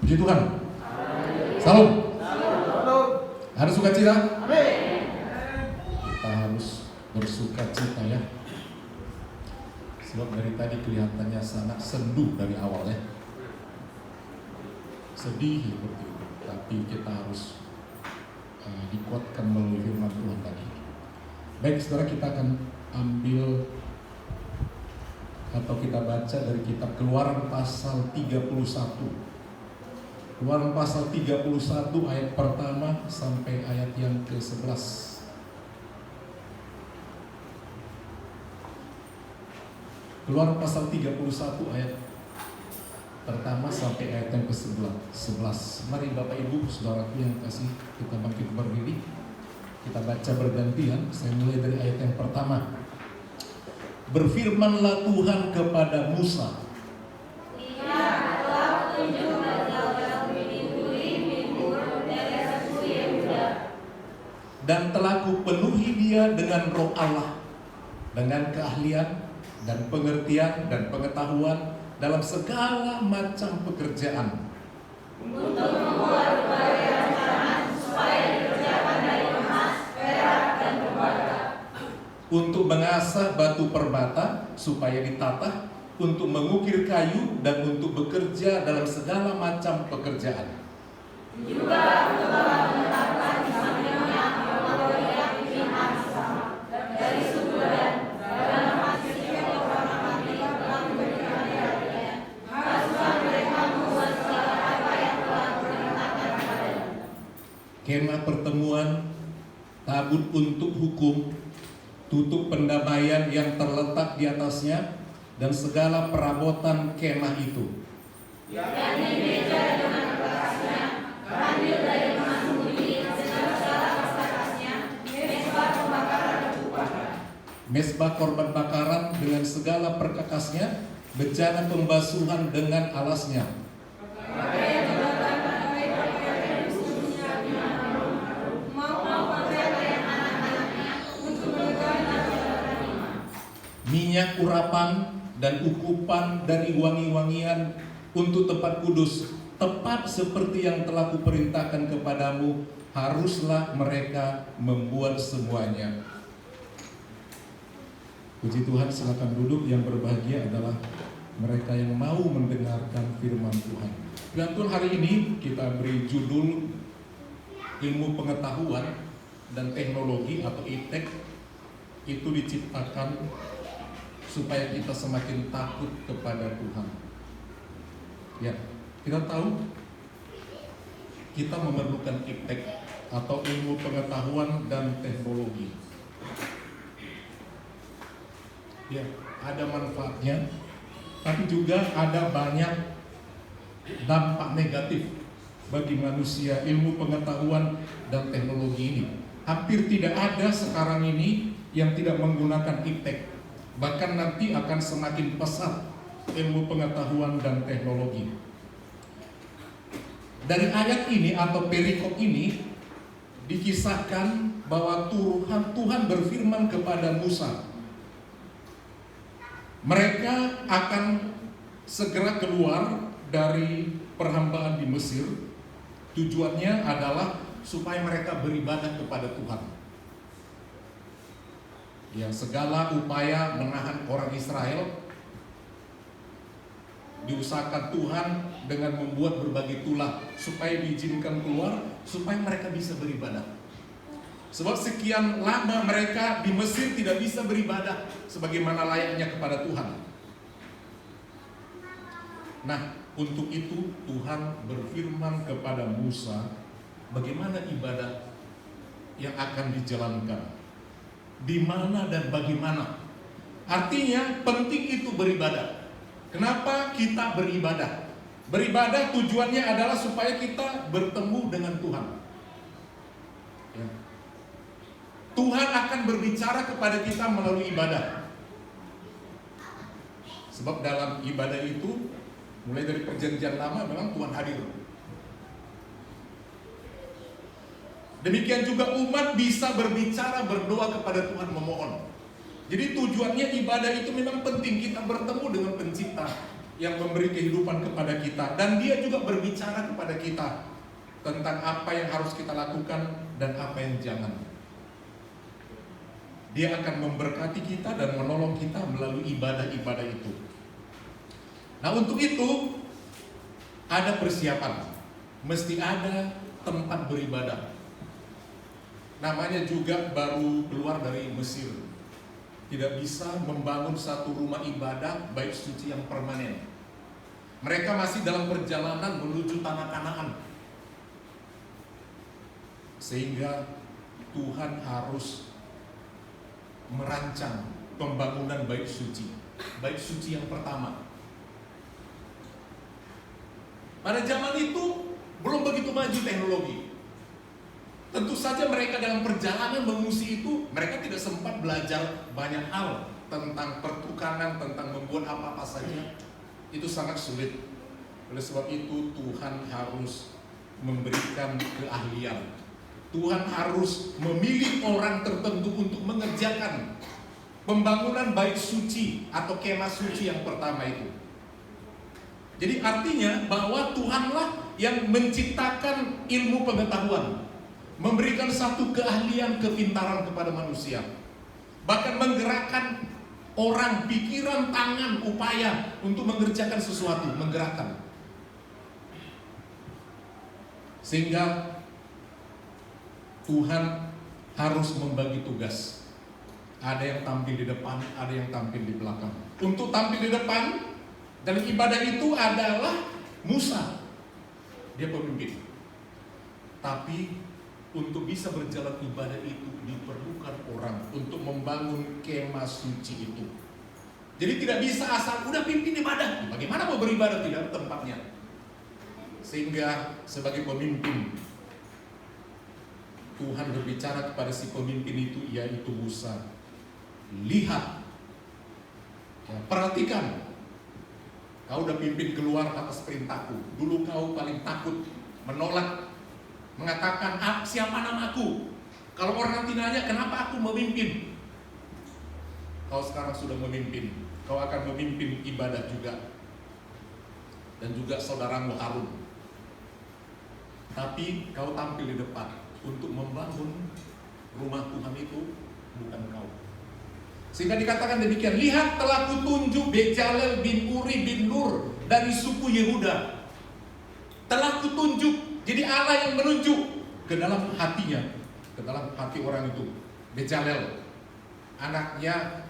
Puji Tuhan. Salam. Harus sukacita. Kita harus bersukacita ya. Sebab dari tadi kelihatannya sangat sendu dari awal ya. Sedih seperti itu. Tapi kita harus dikuatkan melalui firman Tuhan tadi. Baik saudara, kita akan ambil atau kita baca dari kitab Keluaran pasal 31. Keluaran pasal 31 ayat pertama sampai ayat yang ke-11. Keluaran pasal 31 ayat pertama sampai ayat yang ke-11. Mari Bapak Ibu, saudaraku yang kasih, kita bangkit berdiri. Kita baca bergantian. Saya mulai dari ayat yang pertama. Berfirmanlah Tuhan kepada Musa. Dan telah kupenuhi dia dengan roh Allah, dengan keahlian dan pengertian dan pengetahuan dalam segala macam pekerjaan, untuk membuat berbagai rancangan supaya dikerjakan dari emas, perak, dan tembaga, untuk mengasah batu perbata supaya ditata, untuk mengukir kayu dan untuk bekerja dalam segala macam pekerjaan. Juga telah menetapkan Ismailnya yang pimpinan sama dari suku Dan, dalam hati setiap orang mati telah memberikan perhatian. Haruslah mereka membuat segala apa yang telah diperintahkan kepadanya. Kemah pertemuan, tabut untuk hukum, tutup pendamaian yang terletak di atasnya, dan segala perabotan kemah itu. Yakni meja dengan kertasnya, kandil dari emas murni dengan segala perkakasnya, mezbah pembakaran dan upahnya, mezbah korban bakaran dengan segala perkakasnya, bejana pembasuhan dengan alasnya. Minyak urapan dan ukupan dari wangi-wangian untuk tempat kudus, tepat seperti yang telah kuperintahkan kepadamu, haruslah mereka membuat semuanya. Puji Tuhan, silakan duduk. Yang berbahagia adalah mereka yang mau mendengarkan firman Tuhan. Dan Tuhan, hari ini kita beri judul ilmu pengetahuan dan teknologi atau iptek itu diciptakan supaya kita semakin takut kepada Tuhan. Ya, kita tahu kita memerlukan iptek atau ilmu pengetahuan dan teknologi. Ya, ada manfaatnya, tapi juga ada banyak dampak negatif bagi manusia ilmu pengetahuan dan teknologi ini. Hampir tidak ada sekarang ini yang tidak menggunakan iptek. Bahkan nanti akan semakin pesat ilmu pengetahuan dan teknologi. Dari ayat ini atau perikop ini dikisahkan bahwa Tuhan berfirman kepada Musa. Mereka akan segera keluar dari perhambaan di Mesir. Tujuannya adalah supaya mereka beribadah kepada Tuhan. Ya, segala upaya menahan orang Israel diusahakan Tuhan dengan membuat berbagai tulah supaya diizinkan keluar, supaya mereka bisa beribadah. Sebab sekian lama mereka di Mesir tidak bisa beribadah sebagaimana layaknya kepada Tuhan. Nah, untuk itu Tuhan berfirman kepada Musa, bagaimana ibadah yang akan dijalankan, di mana dan bagaimana. Artinya penting itu beribadah. Kenapa kita beribadah? Beribadah tujuannya adalah supaya kita bertemu dengan Tuhan. Ya. Tuhan akan berbicara kepada kita melalui ibadah. Sebab dalam ibadah itu, mulai dari perjanjian lama memang Tuhan hadir. Demikian juga umat bisa berbicara, berdoa kepada Tuhan, memohon. Jadi tujuannya ibadah itu memang penting, kita bertemu dengan pencipta. yang memberi kehidupan kepada kita, dan Dia juga berbicara kepada kita tentang apa yang harus kita lakukan dan apa yang jangan. Dia akan memberkati kita dan menolong kita melalui ibadah-ibadah itu. Nah, untuk itu ada persiapan. Mesti ada tempat beribadah. Namanya juga baru keluar dari Mesir. Tidak bisa membangun satu rumah ibadah bait suci yang permanen. Mereka masih dalam perjalanan menuju tanah Kanaan. Sehingga Tuhan harus merancang pembangunan bait suci. Bait suci yang pertama. Pada zaman itu belum begitu maju teknologi. Tentu saja mereka dalam perjalanan mengungsi itu, mereka tidak sempat belajar banyak hal tentang pertukaran, tentang membuat apa-apa saja. Itu sangat sulit. Oleh sebab itu Tuhan harus memberikan keahlian. Tuhan harus memilih orang tertentu untuk mengerjakan pembangunan bait suci atau kemah suci yang pertama itu. Jadi artinya bahwa Tuhanlah yang menciptakan ilmu pengetahuan, memberikan satu keahlian, kepintaran kepada manusia, bahkan menggerakkan orang, pikiran, tangan, upaya untuk mengerjakan sesuatu, menggerakkan. Sehingga Tuhan harus membagi tugas. Ada yang tampil di depan, ada yang tampil di belakang. Untuk tampil di depan dalam ibadah itu adalah Musa. Dia pemimpin. Tapi untuk bisa berjalan ibadah itu diperlukan orang untuk membangun kemah suci itu. Jadi tidak bisa asal udah pimpin ibadah. Bagaimana mau beribadah, tidak ada tempatnya. Sehingga sebagai pemimpin, Tuhan berbicara kepada si pemimpin itu, yaitu Musa. Lihat, perhatikan, kau udah pimpin keluar atas perintahku. Dulu kau paling takut, menolak, mengatakan, siapa namaku? Kalau orang nanti nanya, kenapa aku memimpin? Kau sekarang sudah memimpin. Kau akan memimpin ibadah juga. Dan juga saudaramu Harun. Tapi kau tampil di depan untuk membangun rumah Tuhan itu, bukan kau. Sehingga dikatakan demikian, lihat telah kutunjuk Bezalel bin Uri bin Nur dari suku Yehuda. Telah kutunjuk. Jadi Allah yang menunjuk ke dalam hatinya, ke dalam hati orang itu. Bezalel, anaknya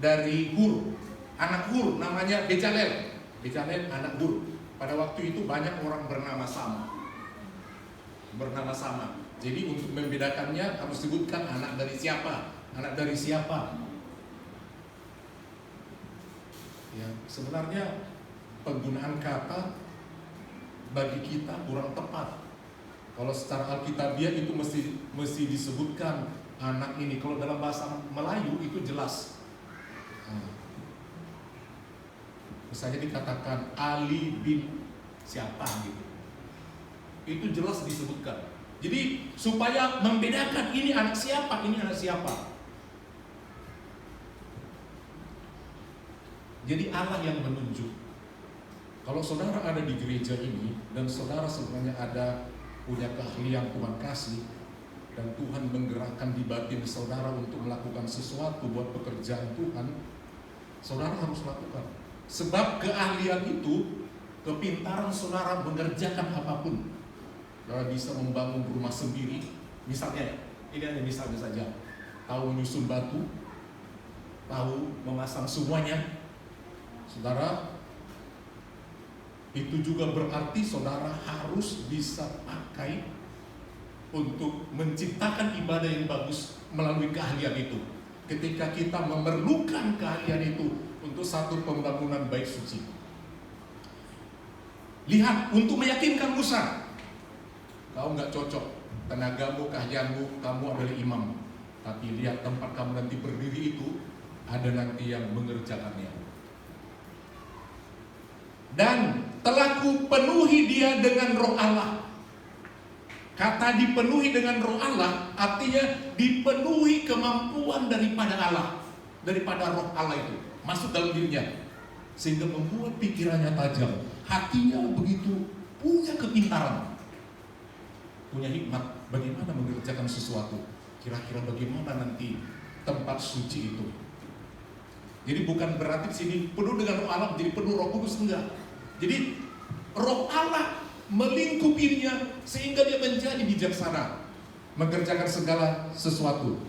dari Hur, anak Hur namanya Bezalel. Bezalel anak Hur. Pada waktu itu banyak orang bernama sama. Jadi untuk membedakannya harus sebutkan anak dari siapa, anak dari siapa. Ya, sebenarnya penggunaan kata bagi kita kurang tepat. Kalau secara Alkitabiah itu mesti disebutkan anak ini. Kalau dalam bahasa Melayu itu jelas. Misalnya dikatakan Ali bin siapa gitu. Itu jelas disebutkan. Jadi supaya membedakan ini anak siapa, ini anak siapa. Jadi Allah yang menunjuk. Kalau saudara ada di gereja ini dan saudara sebenarnya ada punya keahlian Tuhan kasih dan Tuhan menggerakkan di batin saudara untuk melakukan sesuatu buat pekerjaan Tuhan, saudara harus lakukan. Sebab keahlian itu, kepintaran saudara mengerjakan apapun. Saudara bisa membangun rumah sendiri, misalnya, ini hanya misalnya saja, tahu menyusun batu, tahu memasang semuanya, saudara, itu juga berarti saudara harus bisa pakai untuk menciptakan ibadah yang bagus melalui keahlian itu. Ketika kita memerlukan keahlian itu untuk satu pembangunan bait suci. Lihat, untuk meyakinkan Musa, kau nggak cocok, tenagamu, keahlianmu, kamu adalah imam. Tapi lihat tempat kamu nanti berdiri itu, ada nanti yang mengerjakannya. Dan telah kupenuhi dia dengan roh Allah. Kata dipenuhi dengan roh Allah, artinya dipenuhi kemampuan daripada Allah, daripada roh Allah itu masuk dalam dirinya. sehingga membuat pikirannya tajam, hatinya begitu punya kepintaran, punya hikmat bagaimana mengerjakan sesuatu, kira-kira bagaimana nanti tempat suci itu. Jadi bukan berarti di sini penuh dengan Roh Allah jadi penuh Roh Kudus, enggak. Jadi Roh Allah melingkupinya sehingga dia menjadi bijaksana mengerjakan segala sesuatu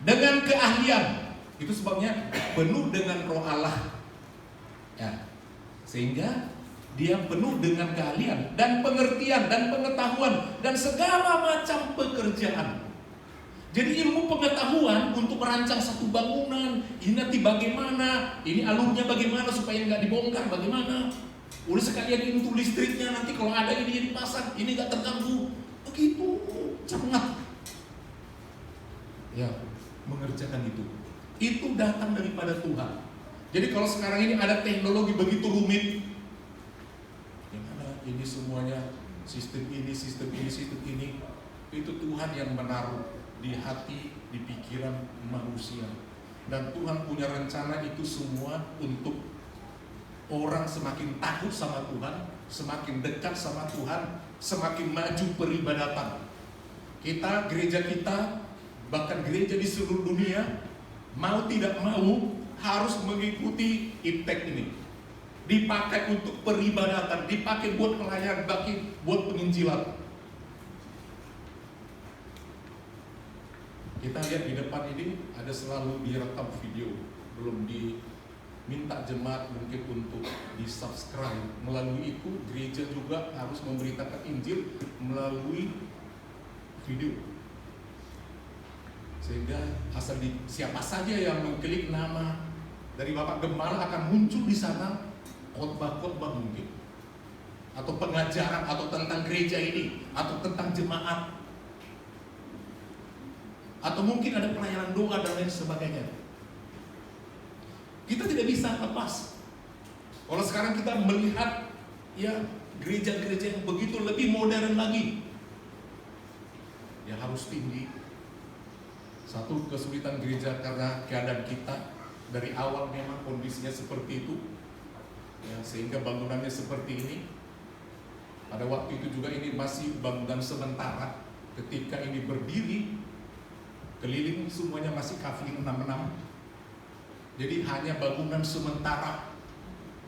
dengan keahlian. Itu sebabnya penuh dengan Roh Allah ya, sehingga dia penuh dengan keahlian dan pengertian dan pengetahuan dan segala macam pekerjaan. Jadi ilmu pengetahuan untuk merancang satu bangunan, ini nanti bagaimana, ini alurnya bagaimana supaya nggak dibongkar, bagaimana. Udah sekalian ini untuk listriknya, nanti kalau ada ini dipasang, ini nggak terganggu. Begitu cermat. Ya, mengerjakan itu. Itu datang daripada Tuhan. Jadi kalau sekarang ini ada teknologi begitu rumit, gimana ini semuanya, sistem ini, itu Tuhan yang menaruh di hati, di pikiran manusia. Dan Tuhan punya rencana itu semua untuk orang semakin takut sama Tuhan, semakin dekat sama Tuhan, semakin maju peribadatan. Kita, gereja kita, bahkan gereja di seluruh dunia, mau tidak mau harus mengikuti IPTEK ini. Dipakai untuk peribadatan, dipakai buat pelayanan, buat penginjilan. Kita lihat di depan ini ada selalu direkam video, belum diminta jemaat mungkin untuk di subscribe. Melalui itu gereja juga harus memberitakan Injil melalui video, sehingga siapa saja yang mengklik nama dari Bapak Gembala akan muncul di sana khotbah-khotbah mungkin, atau pengajaran atau tentang gereja ini, atau tentang jemaat, atau mungkin ada pelayanan doa dan lain sebagainya. Kita tidak bisa lepas. Kalau sekarang kita melihat ya gereja-gereja yang begitu lebih modern lagi, ya harus tinggi. Satu, kesulitan gereja karena keadaan kita dari awal memang kondisinya seperti itu, ya, sehingga bangunannya seperti ini. Pada waktu itu juga ini masih bangunan sementara. Ketika ini berdiri, keliling semuanya masih kafling 66. Jadi hanya bangunan sementara.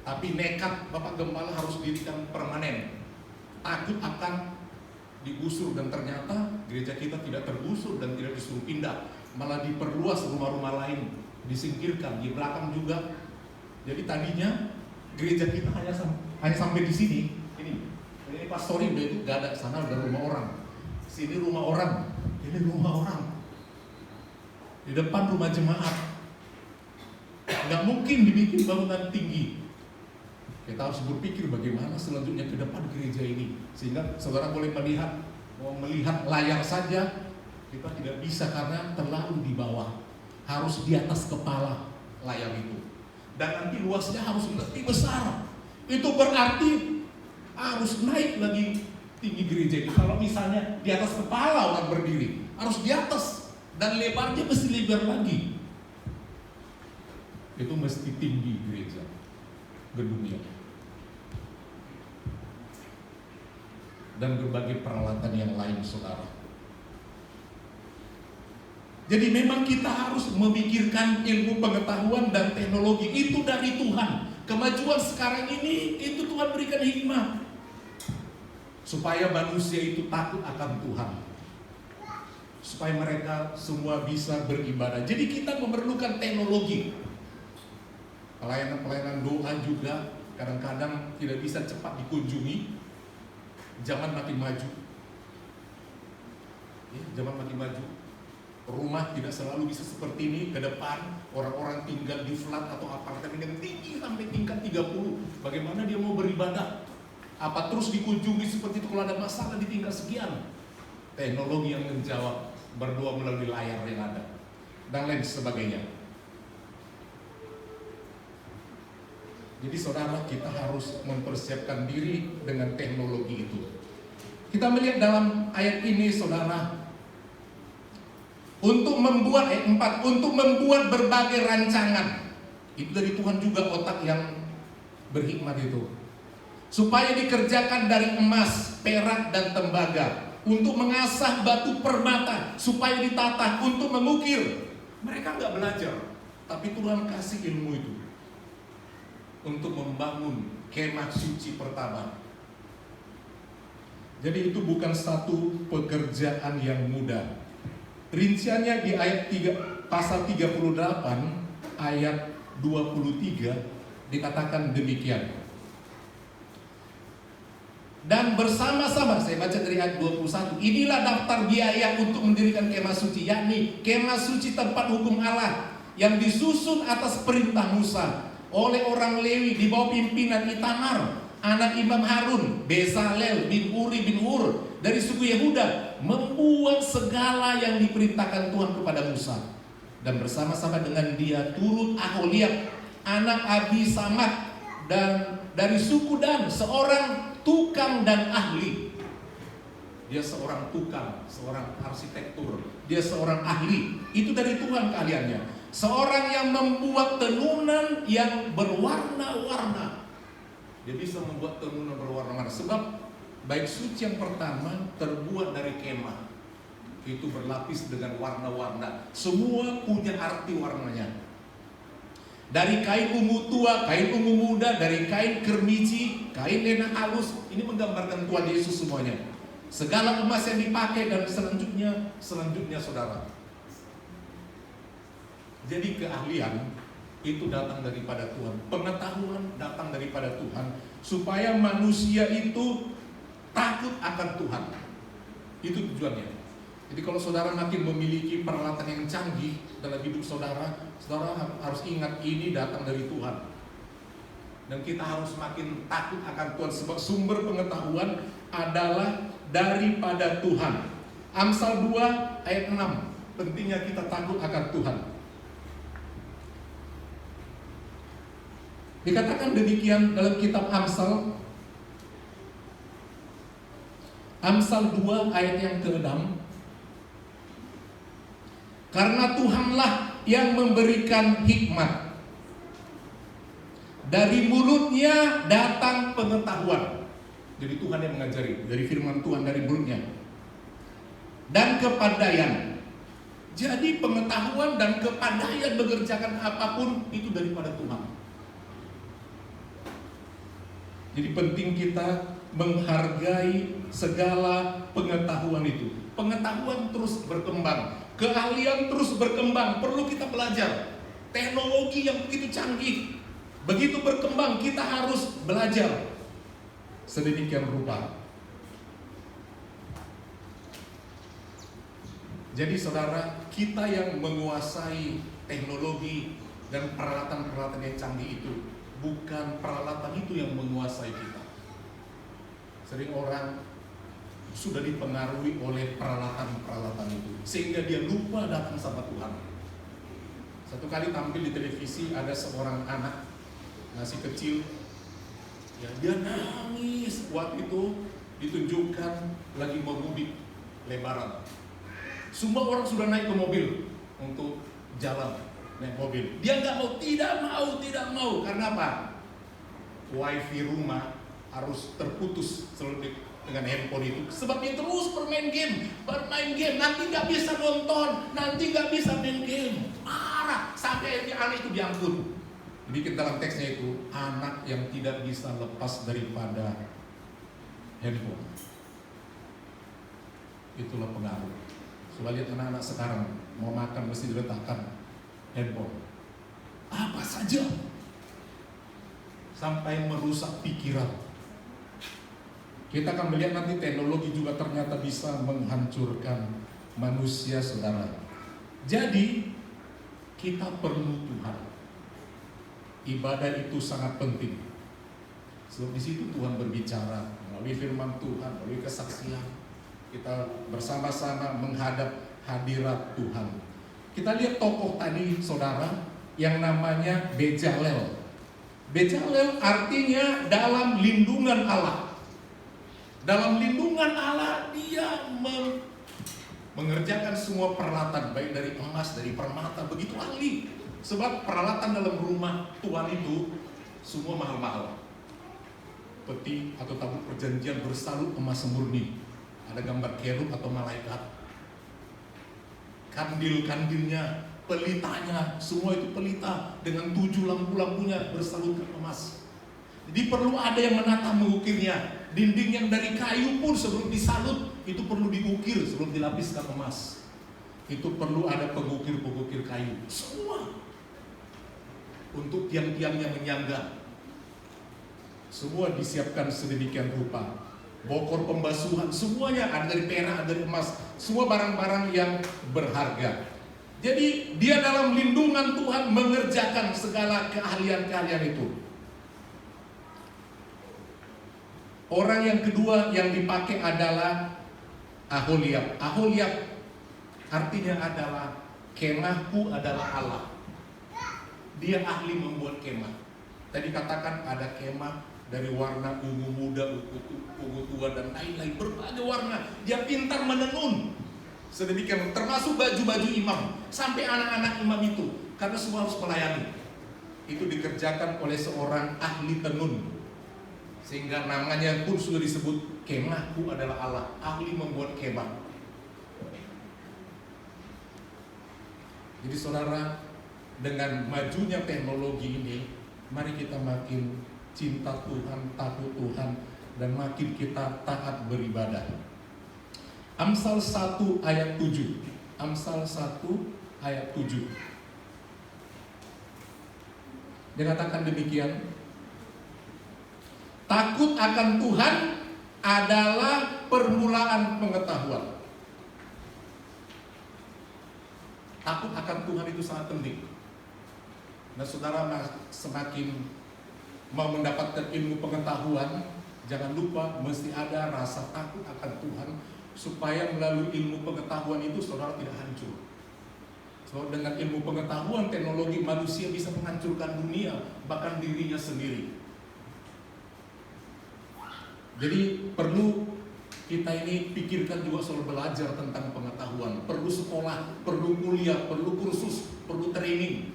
Tapi nekat Bapak Gembala harus dirikan permanen. Takut akan digusur, dan ternyata gereja kita tidak tergusur dan tidak disuruh pindah. Malah diperluas rumah-rumah lain, disingkirkan di belakang juga. Jadi tadinya gereja kita hanya sampai di sini. Ini pastori udah itu gak ada, sana udah rumah orang. Sini rumah orang, ini rumah orang. Di depan rumah jemaat. Nggak mungkin dibikin bangunan tinggi. Kita harus berpikir bagaimana selanjutnya ke depan gereja ini, sehingga saudara boleh melihat layar saja, kita tidak bisa karena terlalu di bawah. Harus di atas kepala layar itu. Dan nanti luasnya harus lebih besar. Itu berarti harus naik lagi tinggi gereja itu. Kalau misalnya di atas kepala orang berdiri, harus di atas. Dan lebarnya mesti lebar lagi. Itu mesti tinggi gereja, gedungnya. Dan berbagai peralatan yang lain, saudara. Jadi memang kita harus memikirkan ilmu pengetahuan dan teknologi. Itu dari Tuhan. Kemajuan sekarang ini, itu Tuhan berikan hikmah. Supaya manusia itu takut akan Tuhan. Supaya mereka semua bisa beribadah. Jadi kita memerlukan teknologi. Pelayanan-pelayanan doa juga kadang-kadang tidak bisa cepat dikunjungi. Zaman makin maju. Ya, zaman makin maju. Rumah tidak selalu bisa seperti ini. Ke depan orang-orang tinggal di flat atau apartemen yang tinggi sampai tingkat 30. Bagaimana dia mau beribadah? Apa terus dikunjungi seperti itu kalau ada masalah di tingkat sekian? Teknologi yang menjawab, berdoa melalui layar yang ada, dan lain sebagainya. Jadi saudara, kita harus mempersiapkan diri dengan teknologi itu. Kita melihat dalam ayat ini, saudara, untuk membuat ayat 4, untuk membuat berbagai rancangan. Itu dari Tuhan juga otak yang berhikmat itu. Supaya dikerjakan dari emas, perak, dan tembaga, untuk mengasah batu permata, supaya ditata untuk mengukir. Mereka nggak belajar, tapi Tuhan kasih ilmu itu untuk membangun kemah suci pertama. Jadi itu bukan satu pekerjaan yang mudah. Rinciannya di ayat 3, pasal 38 ayat 23 dikatakan demikian. Dan bersama-sama, saya baca dari ayat 21, inilah daftar biaya untuk mendirikan kemah suci, yakni kemah suci tempat hukum Allah yang disusun atas perintah Musa oleh orang Lewi di bawah pimpinan Itamar, anak Imam Harun. Bezalel bin Uri bin Hur dari suku Yehuda membuat segala yang diperintahkan Tuhan kepada Musa. Dan bersama-sama dengan dia turut Aholiab anak Abi Samad dan dari suku Dan, seorang tukang dan ahli. Dia seorang tukang, seorang arsitektur, dia seorang ahli. Itu dari Tuhan keahliannya. Seorang yang membuat tenunan yang berwarna-warna. Dia bisa membuat tenunan berwarna-warna. Sebab bait suci yang pertama terbuat dari kemah. Itu berlapis dengan warna-warna. Semua punya arti warnanya. Dari kain ungu tua, kain ungu muda, dari kain kermici, kain lena halus. Ini menggambarkan Tuhan Yesus semuanya. Segala emas yang dipakai dan selanjutnya saudara. Jadi keahlian itu datang daripada Tuhan. Pengetahuan datang daripada Tuhan. Supaya manusia itu takut akan Tuhan. Itu tujuannya. Jadi kalau saudara makin memiliki peralatan yang canggih dalam hidup saudara, saudara harus ingat ini datang dari Tuhan. Dan kita harus makin takut akan Tuhan, sebab sumber pengetahuan adalah daripada Tuhan. Amsal 2 ayat 6, pentingnya kita takut akan Tuhan. Dikatakan demikian dalam kitab Amsal 2 ayat yang ke-6. Karena Tuhanlah yang memberikan hikmat, dari mulutnya datang pengetahuan. Jadi Tuhan yang mengajari, dari firman Tuhan dari mulutnya. Dan kepandaian. Jadi pengetahuan dan kepandaian mengerjakan apapun itu daripada Tuhan. Jadi penting kita menghargai segala pengetahuan itu. Pengetahuan terus berkembang. Keahlian terus berkembang, perlu kita belajar. Teknologi yang begitu canggih, begitu berkembang, kita harus belajar sedemikian rupa. Jadi saudara, kita yang menguasai teknologi dan peralatan-peralatan yang canggih itu, bukan peralatan itu yang menguasai kita. Sering orang sudah dipengaruhi oleh peralatan-peralatan itu, sehingga dia lupa datang sama Tuhan. Satu kali tampil di televisi, ada seorang anak masih kecil, ya dia nangis waktu itu ditunjukkan lagi mau mudik lebaran. Semua orang sudah naik ke mobil untuk jalan, naik mobil. Dia tidak mau. Karena apa? Wifi rumah harus terputus selalu dengan handphone itu, sebab dia terus bermain game, nanti nggak bisa nonton, nanti nggak bisa main game, marah sampai anak itu diampun. Dibikin dalam teksnya itu, anak yang tidak bisa lepas daripada handphone. Itulah pengaruh. Coba lihat anak-anak sekarang mau makan mesti diletakkan handphone, apa saja, sampai merusak pikiran. Kita akan melihat nanti teknologi juga ternyata bisa menghancurkan manusia, saudara. Jadi kita perlu Tuhan. Ibadah itu sangat penting. Sebab di situ Tuhan berbicara melalui firman Tuhan, melalui kesaksian. Kita bersama-sama menghadap hadirat Tuhan. Kita lihat tokoh tadi, saudara, yang namanya Bezalel. Bezalel artinya dalam lindungan Allah. Dalam lindungan Allah dia mengerjakan semua peralatan, baik dari emas, dari permata, begitu ahli. Sebab peralatan dalam rumah Tuhan itu semua mahal-mahal. Peti atau tabut perjanjian bersalut emas murni. Ada gambar kerub atau malaikat. Kandil-kandilnya, pelitanya, semua itu pelita dengan 7 lampu-lampunya bersalutkan emas. Jadi perlu ada yang menata mengukirnya. Dinding yang dari kayu pun sebelum disalut itu perlu diukir sebelum dilapiskan emas. Itu perlu ada pengukir-pengukir kayu. Semua untuk tiang-tiangnya menyangga. Semua disiapkan sedemikian rupa. Bokor pembasuhan semuanya ada dari perak, ada dari emas. Semua barang-barang yang berharga. Jadi dia dalam lindungan Tuhan mengerjakan segala keahlian-keahlian itu. Orang yang kedua yang dipakai adalah Aholiab. Aholiab artinya adalah kemahku adalah Allah. Dia ahli membuat kemah. Tadi katakan ada kemah dari warna ungu muda, ungu tua dan lain-lain berbagai warna. Dia pintar menenun. Sedemikian termasuk baju-baju imam sampai anak-anak imam itu, karena semua harus melayani. Itu dikerjakan oleh seorang ahli tenun. Sehingga namanya pun sudah disebut kemahku adalah Allah, ahli membuat kemah. Jadi saudara, dengan majunya teknologi ini, mari kita makin cinta Tuhan, takut Tuhan, dan makin kita taat beribadah. Amsal 1 ayat 7. Amsal 1 ayat 7. Dia katakan demikian. Takut akan Tuhan adalah permulaan pengetahuan. Takut akan Tuhan itu sangat penting. Nah saudara, semakin mau mendapatkan ilmu pengetahuan, jangan lupa mesti ada rasa takut akan Tuhan, supaya melalui ilmu pengetahuan itu saudara tidak hancur. So, dengan ilmu pengetahuan teknologi manusia bisa menghancurkan dunia, bahkan dirinya sendiri. Jadi perlu kita ini pikirkan juga soal belajar tentang pengetahuan. Perlu sekolah, perlu kuliah, perlu kursus, perlu training.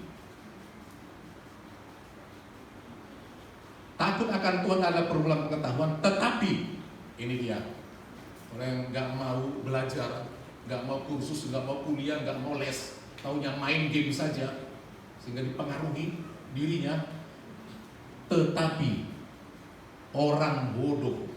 Takut akan Tuhan adalah permulaan pengetahuan. Tetapi ini dia, orang yang gak mau belajar, gak mau kursus, gak mau kuliah, gak mau les, taunya main game saja, sehingga dipengaruhi dirinya. Tetapi orang bodoh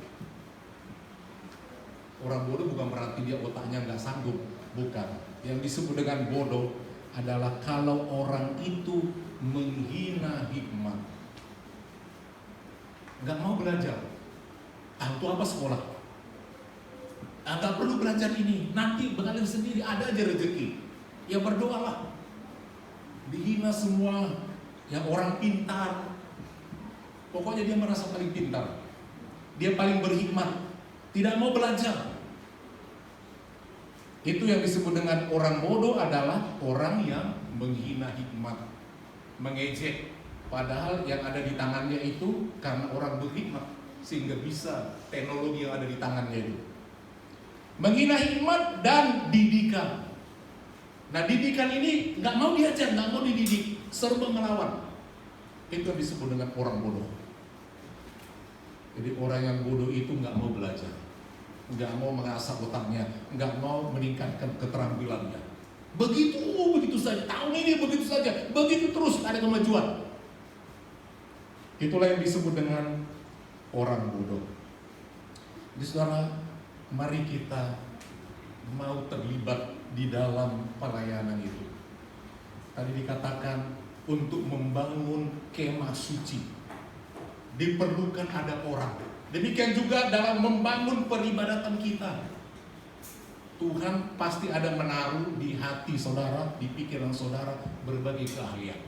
bukan berarti dia otaknya nggak sanggup, bukan. Yang disebut dengan bodoh adalah kalau orang itu menghina hikmat, nggak mau belajar. Untuk apa sekolah? Nggak perlu belajar ini, nanti mengalir sendiri, ada aja rezeki. Ya berdoalah. Dihina semua yang orang pintar. Pokoknya dia merasa paling pintar, dia paling berhikmat, tidak mau belajar. Itu yang disebut dengan orang bodoh adalah orang yang menghina hikmat, mengejek. Padahal yang ada di tangannya itu karena orang berhikmat, sehingga bisa teknologi yang ada di tangannya itu. Menghina hikmat dan didikan. Nah didikan ini nggak mau diajar, nggak mau dididik, serba melawan. Itu yang disebut dengan orang bodoh. Jadi orang yang bodoh itu nggak mau belajar, nggak mau mengasah otaknya, nggak mau meningkatkan keterampilannya. Begitu saja, tahun ini begitu saja, begitu terus, ada kemajuan. Itulah yang disebut dengan orang bodoh. Jadi saudara, mari kita mau terlibat di dalam pelayanan itu. Tadi dikatakan untuk membangun kemah suci diperlukan ada orang. Demikian juga dalam membangun peribadatan kita. Tuhan pasti ada menaruh di hati saudara, di pikiran saudara berbagai keahlian.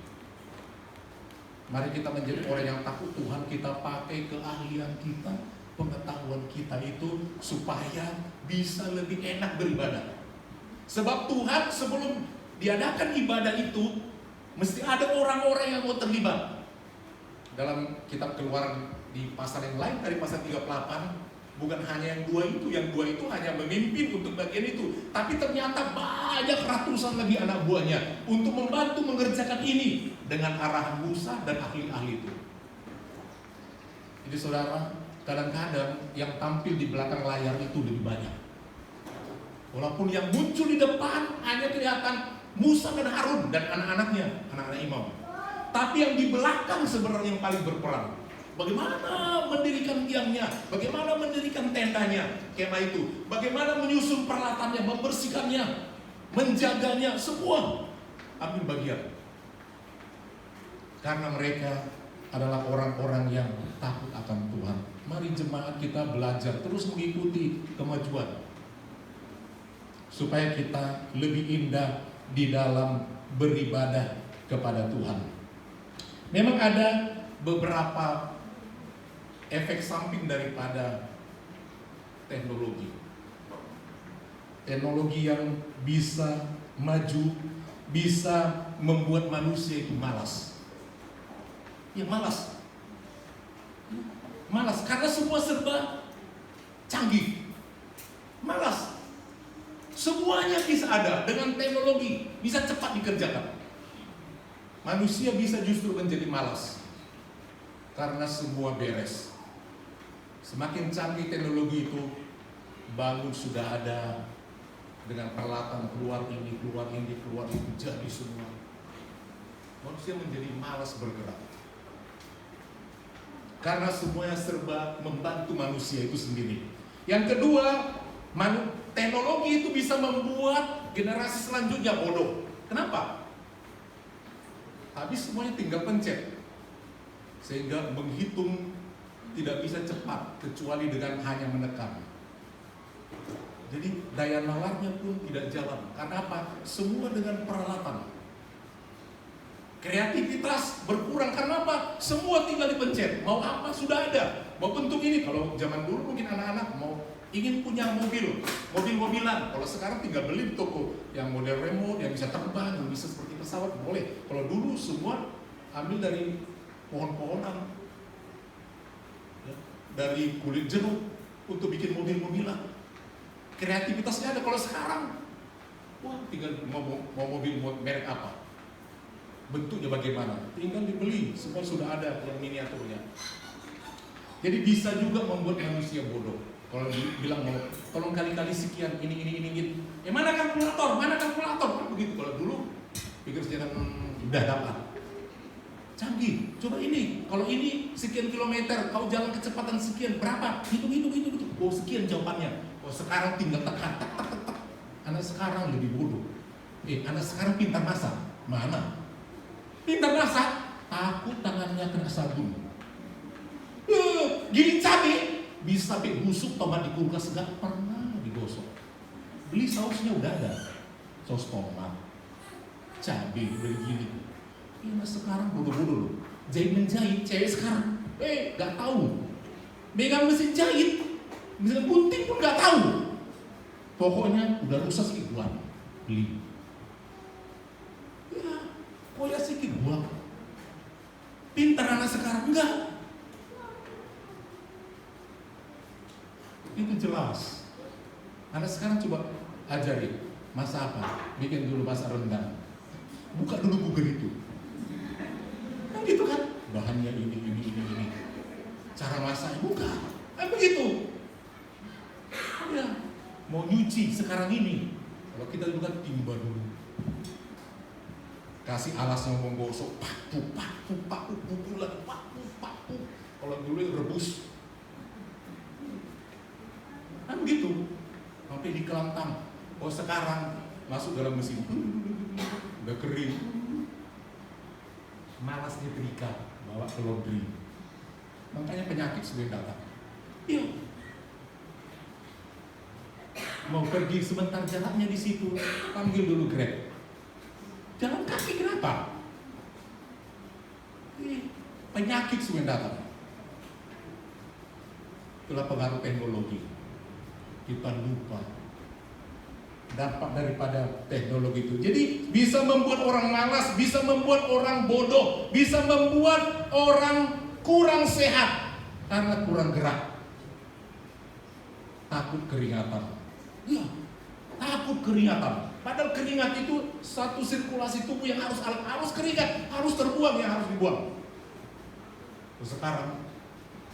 Mari kita menjadi orang yang takut Tuhan. Kita pakai keahlian kita, pengetahuan kita itu supaya bisa lebih enak beribadah. Sebab Tuhan sebelum diadakan ibadah itu mesti ada orang-orang yang mau terlibat. Dalam kitab Keluaran di pasal yang lain, dari pasal 38, Bukan hanya yang dua itu hanya memimpin untuk bagian itu. Tapi ternyata banyak ratusan lagi anak buahnya untuk membantu mengerjakan ini dengan arahan Musa dan ahli-ahli itu. Jadi saudara, kadang-kadang yang tampil di belakang layar itu lebih banyak. Walaupun yang muncul di depan hanya kelihatan Musa dan Harun dan anak-anaknya, anak-anak imam. Tapi yang di belakang sebenarnya yang paling berperan. Bagaimana mendirikan tiangnya, bagaimana mendirikan tendanya, kemah itu, bagaimana menyusun peralatannya, membersihkannya, menjaganya, semua ambil bagian. Karena mereka adalah orang-orang yang takut akan Tuhan. Mari jemaat kita belajar terus mengikuti kemajuan, supaya kita lebih indah di dalam beribadah kepada Tuhan. Memang ada beberapa efek samping daripada teknologi. Teknologi yang bisa maju, bisa membuat manusia itu malas. Ya malas. Malas karena semua serba canggih. Malas. Semuanya bisa ada dengan teknologi, bisa cepat dikerjakan. Manusia bisa justru menjadi malas karena semua beres. Semakin canggih teknologi itu, bangun sudah ada dengan peralatan keluar ini, jadi semua. Manusia menjadi malas bergerak. Karena semuanya serba membantu manusia itu sendiri. Yang kedua, teknologi itu bisa membuat generasi selanjutnya bodoh. Kenapa? Habis semuanya tinggal pencet. Sehingga menghitung tidak bisa cepat kecuali dengan hanya menekan. Jadi daya nalarnya pun tidak jalan. Karena apa? Semua dengan peralatan. Kreativitas berkurang karena apa? Semua tinggal dipencet. Mau apa sudah ada. Mau bentuk ini. Kalau zaman dulu mungkin anak-anak mau ingin punya mobil-mobilan. Kalau sekarang tinggal beli di toko yang model remote, yang bisa terbang, yang bisa seperti pesawat, boleh. Kalau dulu semua ambil dari pohon-pohonan, dari kulit jeruk untuk bikin mobil-mobilan. Kreativitasnya ada. Kalau sekarang, wah tinggal mau mobil merek apa, bentuknya bagaimana, tinggal dibeli, semua sudah ada yang miniaturnya. Jadi bisa juga membuat manusia bodoh. Kalau bilang mau tolong kali-kali sekian ini. Mana kalkulator? Begitu. Kalau dulu pikir sekian udah dapat. Canggih, coba ini. Kalau ini sekian kilometer, kau jalan kecepatan sekian, berapa? Hitung. Oh sekian jawabannya. Oh sekarang tinggal tekan, tak. Anak sekarang lebih bodoh. Anak sekarang pintar masak. Mana? Pintar masak, takut tangannya kena sabun. Giling cabai, bisa busuk tomat di kulkas gak pernah digosok. Beli sausnya udah ada, saus tomat, cabai udah digiling. Mas sekarang bodoh-bodoh loh. Menjahit cewek sekarang, gak tahu. Megang mesin jahit, mesin gunting pun gak tahu. Pokoknya udah rusak sedikit buang, beli. Ya, koyak sedikit buang. Pintar anak sekarang enggak. Itu jelas. Anak sekarang coba ajarin masak apa, bikin dulu masak rendang. Buka dulu Google itu. Gitu kan, bahannya ini. Cara masaknya buka, begitu. Ya, mau nyuci sekarang ini. Kalau kita dulu kan timba dulu, kasih alas yang menggosok, paku, pukulan, paku. Kalau dulu rebus, kan begitu, sampai di kelantang. Oh sekarang masuk dalam mesin, udah kering. Malas nyetrika, bawa ke laundry. Makanya penyakit sudah datang. Iya. Mau pergi sebentar jalannya di situ, panggil dulu Grab. Jalan kaki kenapa? Penyakit sudah datang. Itulah pengaruh teknologi. Kita lupa dampak daripada teknologi itu. Jadi bisa membuat orang malas, bisa membuat orang bodoh, bisa membuat orang kurang sehat karena kurang gerak. takut keringatan. Ya, takut keringatan. Padahal keringat itu satu sirkulasi tubuh yang harus keringat, harus terbuang yang harus dibuang. Terus sekarang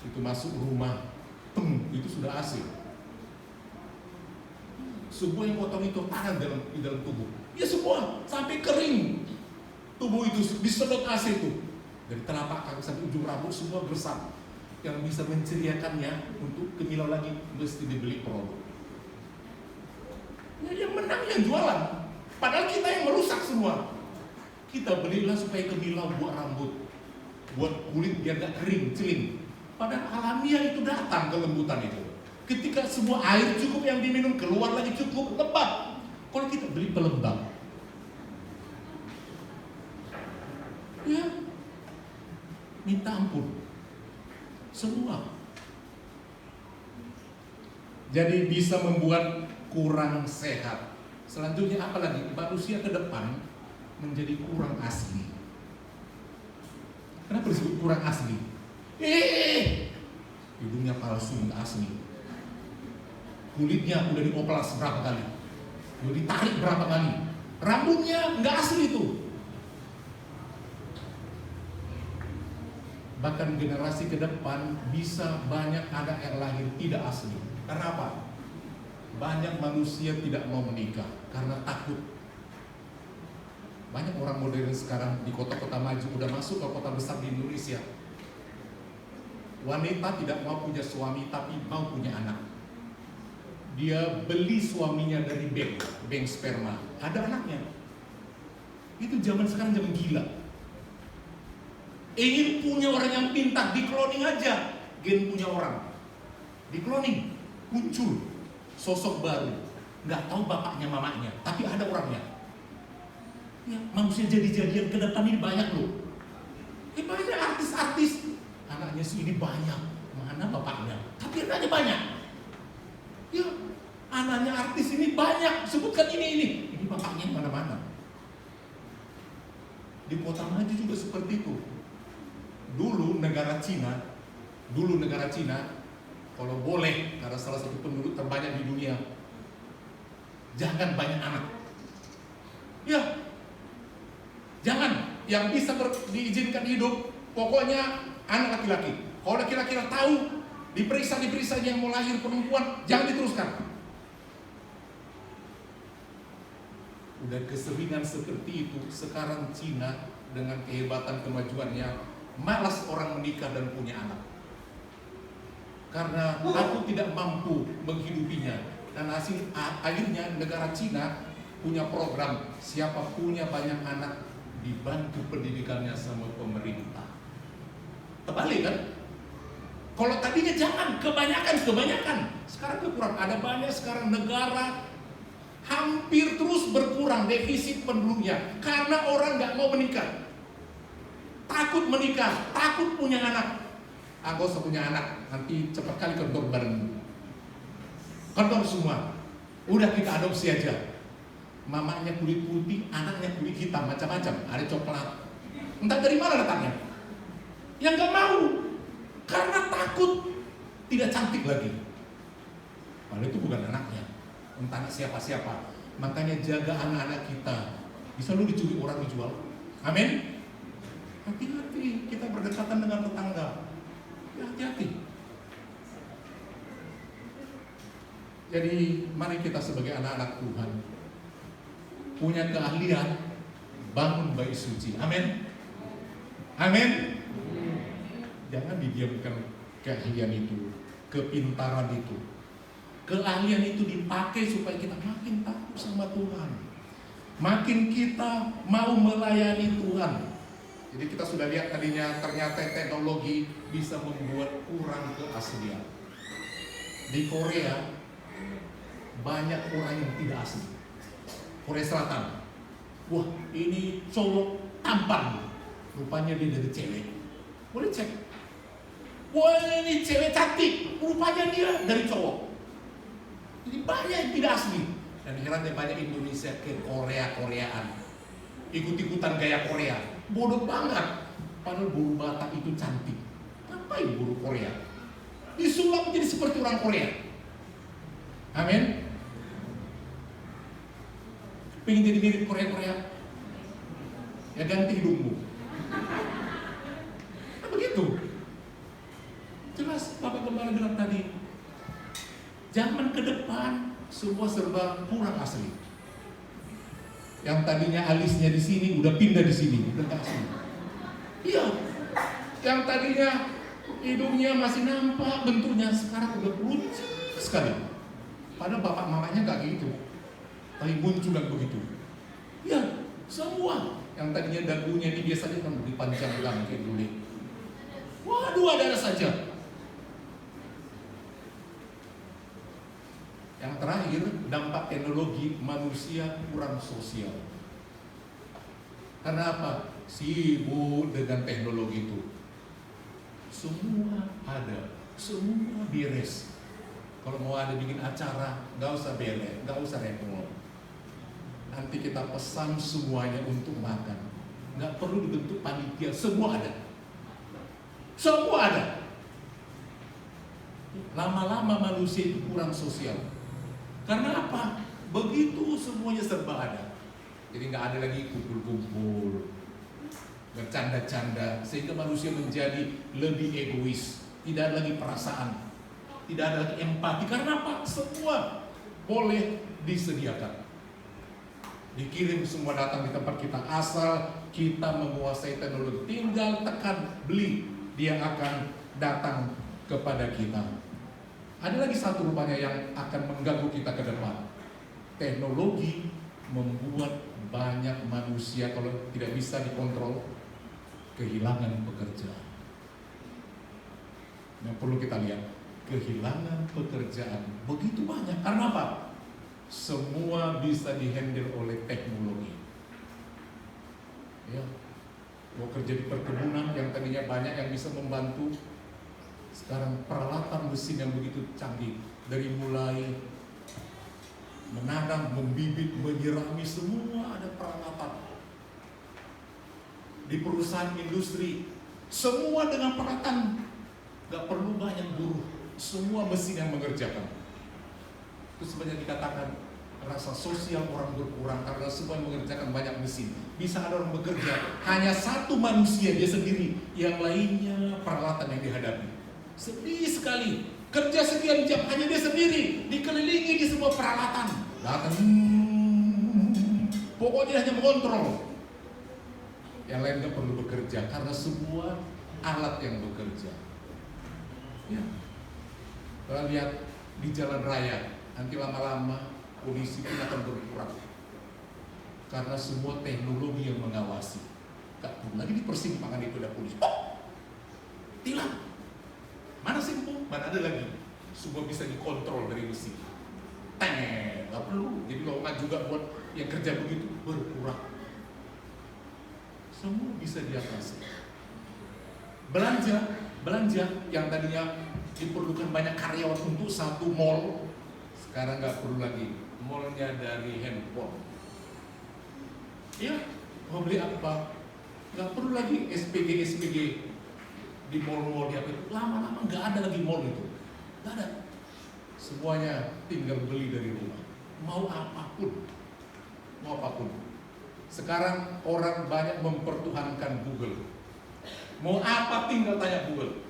itu masuk rumah, itu sudah AC. Semua yang kotor itu tangan di dalam tubuh. Ya semua sampai kering. Tubuh itu disedot AC itu. Dari telapak kaki sampai ujung rambut semua gersam. Yang bisa menceriakannya untuk kemilau lagi mesti dibeli produk. Ya, yang menang yang jualan. Padahal kita yang merusak semua. Kita belilah supaya kemilau buat rambut, buat kulit biar gak kering, celing. Padahal alamiah itu datang kelembutan itu. Ketika semua air cukup yang diminum, keluar lagi cukup, lebat. Kalau kita beli pelembab, ya minta ampun semua. Jadi bisa membuat kurang sehat. Selanjutnya apa lagi? Manusia ke depan menjadi kurang asli. Kenapa disebut kurang asli? Hidungnya palsu, nggak asli. Kulitnya udah dioplas berapa kali, udah ditarik berapa kali. Rambutnya nggak asli itu. Bahkan generasi ke depan bisa banyak anak yang lahir tidak asli. Karena apa? Banyak manusia tidak mau menikah karena takut. Banyak orang modern sekarang di kota-kota maju udah masuk ke kota besar di Indonesia. Wanita tidak mau punya suami tapi mau punya anak. Dia beli suaminya dari bank sperma. Ada anaknya. Itu zaman sekarang zaman gila. Ingin punya orang yang pintar, di cloning aja. Gen punya orang, di cloning muncul sosok baru. Nggak tahu bapaknya mamanya, tapi ada orangnya. Ya, manusia jadi-jadian ke depan ini banyak loh. Banyak artis-artis, anaknya sih ini banyak. Mana bapaknya? Tapi anaknya banyak. Ya, anaknya artis ini banyak. Sebutkan ini. Ini bapaknya mana-mana. Di kota maju juga seperti itu. Dulu negara Cina, kalau boleh, karena salah satu penduduk terbanyak di dunia, jangan banyak anak. Ya, jangan. Yang bisa diizinkan hidup, pokoknya anak laki-laki. Kalau laki-laki tahu, diperiksa yang mau lahir perempuan, jangan diteruskan. Udah keseringan seperti itu. Sekarang Cina dengan kehebatan kemajuannya, malas orang menikah dan punya anak. Karena aku tidak mampu menghidupinya. Dan akhirnya negara Cina punya program, siapa punya banyak anak dibantu pendidikannya sama pemerintah. Terbalik kan? Kalau tadinya jangan, kebanyakan. Sekarang berkurang. Ada banyak sekarang negara hampir terus berkurang defisit penduduknya karena orang nggak mau menikah. Takut menikah, takut punya anak. Aku usah punya anak, nanti cepat kali kendor bareng. Kendor semua. Udah kita adopsi aja. Mamanya kulit putih, anaknya kulit hitam, macam-macam. Ada coklat. Entah dari mana datangnya. Yang gak mau. Karena takut tidak cantik lagi. Padahal itu bukan anaknya. Entah anak siapa-siapa. Makanya jaga anak-anak kita. Bisa lu diculik orang dijual. Amin. Hati-hati, kita berdekatan dengan tetangga. Ya, hati-hati. Jadi mari kita sebagai anak-anak Tuhan punya keahlian bangun bait suci. Amin. Amin. Jangan didiamkan keahlian itu, kepintaran itu. Keahlian itu dipakai supaya kita makin takut sama Tuhan. Makin kita mau melayani Tuhan. Jadi kita sudah lihat tadinya ternyata teknologi bisa membuat kurang keaslian. Di Korea banyak orang yang tidak asli. Korea Selatan. Wah, ini cowok tampan. Rupanya dia dari cewek. Boleh cek. Wah, ini cewek cantik. Rupanya dia dari cowok. Jadi banyak yang tidak asli. Dan herannya banyak Indonesia ke Korea-Koreaan. Ikut-ikutan gaya Korea. Bodoh banget. Padahal buru Batak itu cantik. Ngapain buru Korea? Disulap menjadi seperti orang Korea. Amin. Pengen jadi mirip Korea-Korea? Ya ganti hidungmu. Nah, begitu. Jelas Bapak Gembala bilang tadi, zaman ke depan semua serba kurang asli. Yang tadinya alisnya di sini udah pindah di sini, udah nggak asli. Iya. Yang tadinya hidungnya masih nampak bentuknya, sekarang udah lucu sekali. Padahal bapak mamanya nggak gitu, tapi muncul dan begitu. Ya, semua yang tadinya dagunya ini biasanya kan dipanjangkan kayak dulu. Waduh, ada saja. Yang terakhir, dampak teknologi manusia kurang sosial. Karena apa? Sibuk dengan teknologi itu. Semua ada, semua beres. Kalau mau ada bikin acara, nggak usah beres, nggak usah repot. Nanti kita pesan semuanya untuk makan. Nggak perlu dibentuk panitia, semua ada. Semua ada. Lama-lama manusia itu kurang sosial. Karena apa? Begitu semuanya serba ada. Jadi nggak ada lagi kumpul-kumpul, bercanda-canda, sehingga manusia menjadi lebih egois. Tidak ada lagi perasaan, tidak ada lagi empati. Karena apa? Semua boleh disediakan. Dikirim semua datang di tempat kita, asal kita menguasai teknologi. Tinggal tekan beli, dia akan datang kepada kita. Ada lagi satu rupanya yang akan mengganggu kita ke depan. Teknologi membuat banyak manusia, kalau tidak bisa dikontrol, kehilangan pekerjaan. Yang perlu kita lihat, kehilangan pekerjaan begitu banyak. Karena apa? Semua bisa dihandle oleh teknologi. Ya, mau kerja di perkebunan yang tadinya banyak yang bisa membantu, sekarang peralatan mesin yang begitu canggih, dari mulai menanam, membibit, menyirami, semua ada peralatan. Di perusahaan industri, semua dengan peralatan, gak perlu banyak buruh, semua mesin yang mengerjakan. Itu sebenarnya dikatakan rasa sosial orang berkurang karena semua yang mengerjakan banyak mesin. Bisa ada orang bekerja, hanya satu manusia dia sendiri, yang lainnya peralatan yang dihadapi. Sedih sekali, kerja sekian jam hanya dia sendiri, dikelilingi di semua peralatan. Datang, pokoknya hanya mengontrol. Yang lain gak perlu bekerja karena semua alat yang bekerja. Ya, kita lihat di jalan raya, nanti lama-lama polisi pun akan berkurang karena semua teknologi yang mengawasi. Gak perlu lagi di persimpangan itu ada polisi. Oh, tilang. Mana simpul? Mana ada lagi? Semua bisa dikontrol dari mesin. Gak perlu. Jadi lowongan juga buat yang kerja begitu berkurang. Semua bisa diatasi. Belanja yang tadinya diperlukan banyak karyawan untuk satu mall, sekarang nggak perlu lagi. Mallnya dari handphone. Ya, mau beli apa? Nggak perlu lagi SPG di mall-mall di apa itu. Lama-lama nggak ada lagi mall itu. Nggak ada. Semuanya tinggal beli dari rumah. Mau apapun. Sekarang orang banyak mempertuhankan Google. Mau apa tinggal tanya Google.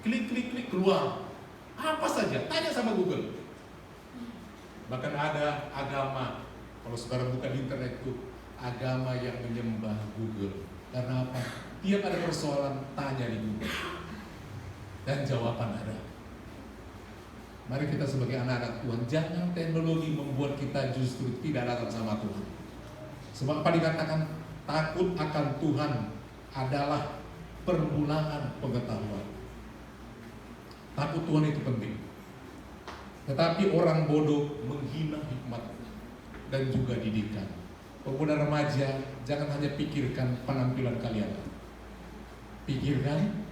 Klik keluar. Apa saja, tanya sama Google. Bahkan ada agama, kalau sekarang bukan internet itu, agama yang menyembah Google. Karena apa? Tiap ada persoalan, tanya di Google. Dan jawaban ada. Mari kita sebagai anak-anak Tuhan, jangan teknologi membuat kita justru tidak datang sama Tuhan. Sebab apa dikatakan? Takut akan Tuhan adalah permulaan pengetahuan. Takut Tuhan itu penting. Tetapi orang bodoh menghina hikmat dan juga didikan. Pemuda remaja, jangan hanya pikirkan penampilan kalian. Pikirkan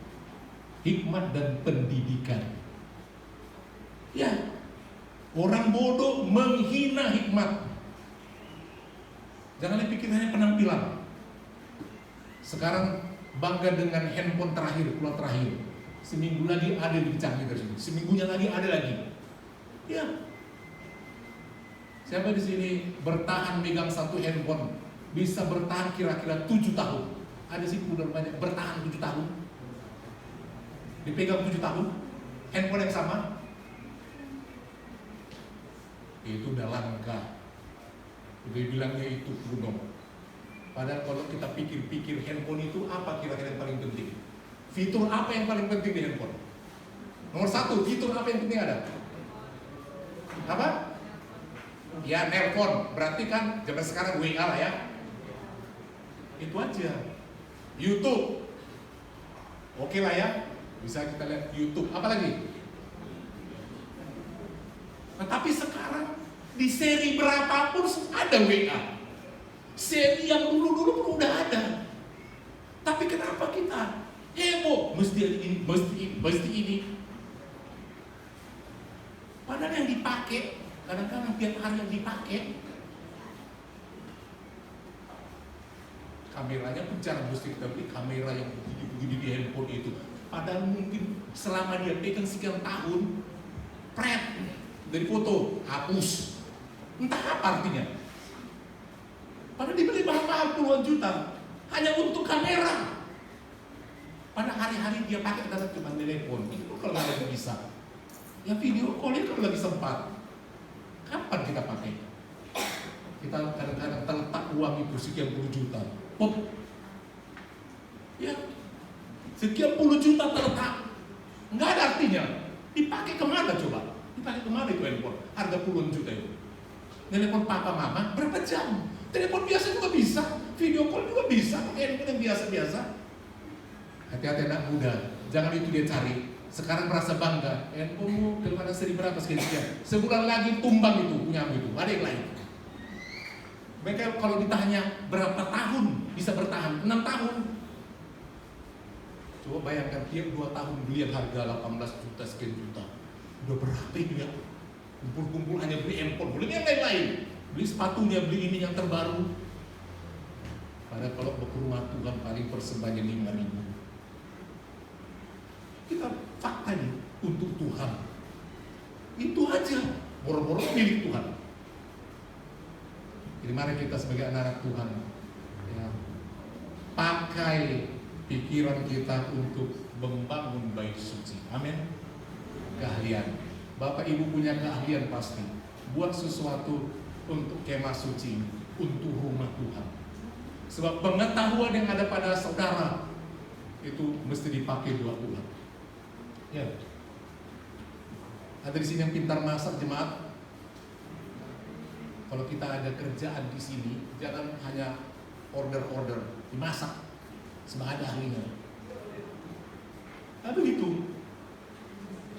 hikmat dan pendidikan. Ya, orang bodoh menghina hikmat. Jangan dipikir hanya penampilan. Sekarang bangga dengan handphone keluar terakhir. Seminggu lagi ada lebih canggih dari sini. Seminggunya lagi ada lagi. Ya, Siapa di sini bertahan megang satu handphone bisa bertahan kira-kira 7 tahun? Ada sih udah banyak bertahan 7 tahun. Dipegang 7 tahun, handphone yang sama. Itu udah langka. Udah bilangnya itu kuno. Padahal kalau kita pikir-pikir handphone itu apa kira-kira yang paling penting? Fitur apa yang paling penting di handphone? Nomor 1, fitur apa yang penting ada? Apa? Ya, nelpon. Berarti kan zaman sekarang WA lah ya. Itu aja. YouTube. Oke lah ya. Bisa kita lihat YouTube. Apa lagi? Nah, tapi sekarang di seri berapapun ada WA. Seri yang dulu-dulu pun udah ada. Tapi kenapa kita heboh? Mesti ini, mesti ini. Padahal yang dipakai, kadang-kadang tiap hari yang dipakai, kameranya pun jarang mesti kita beli kamera yang begini di handphone itu. Padahal mungkin selama dia pegang sekian tahun, pret dari foto, hapus. Entah apa artinya. Padahal dibeli mahal-mahal puluhan juta hanya untuk kamera. Pada hari-hari dia pakai dalam cuma telepon. Itu kalau nggak bisa. Ya video call itu kalau lagi sempat. Kapan kita pakai? Kita kadang-kadang terletak uang itu sekian puluh juta. Pop. Ya, sekian puluh juta terletak. Nggak ada artinya. Dipakai kemana coba? Dipakai kemana itu handphone? Harga puluhan juta itu. Telepon papa mama berapa jam? Telepon biasa juga bisa, video call juga bisa, handphone yang biasa-biasa. Hati-hati anak muda, jangan itu dia cari. Sekarang merasa bangga, handphonemu keluaran seri berapa sekian-sekian. Sebulan lagi tumbang itu punyamu itu, ada yang lain. Mereka kalau ditanya berapa tahun bisa bertahan, 6 tahun. Coba bayangkan tiap 2 tahun beli yang harga 18 juta sekian juta. Udah berapa itu ya? Kumpul-kumpul hanya beli handphone, beli yang lain-lain. Beli sepatunya, beli ini yang terbaru. Padahal kalau ke rumah Tuhan paling persembahannya 5.000. Kita faktanya untuk Tuhan. Itu aja, boro-boro milik Tuhan. Jadi mari kita sebagai anak-anak Tuhan ya, pakai pikiran kita untuk membangun bait suci. Amin. Keahlian. Bapak Ibu punya keahlian pasti. Buat sesuatu untuk kemah suci, untuk rumah Tuhan. Sebab pengetahuan yang ada pada saudara itu mesti dipakai buat Tuhan. Ya. Ada di sini yang pintar masak jemaat. Kalau kita ada kerjaan di sini, jangan hanya order-order, dimasak. Sebab ada ahlinya. Nah begitu.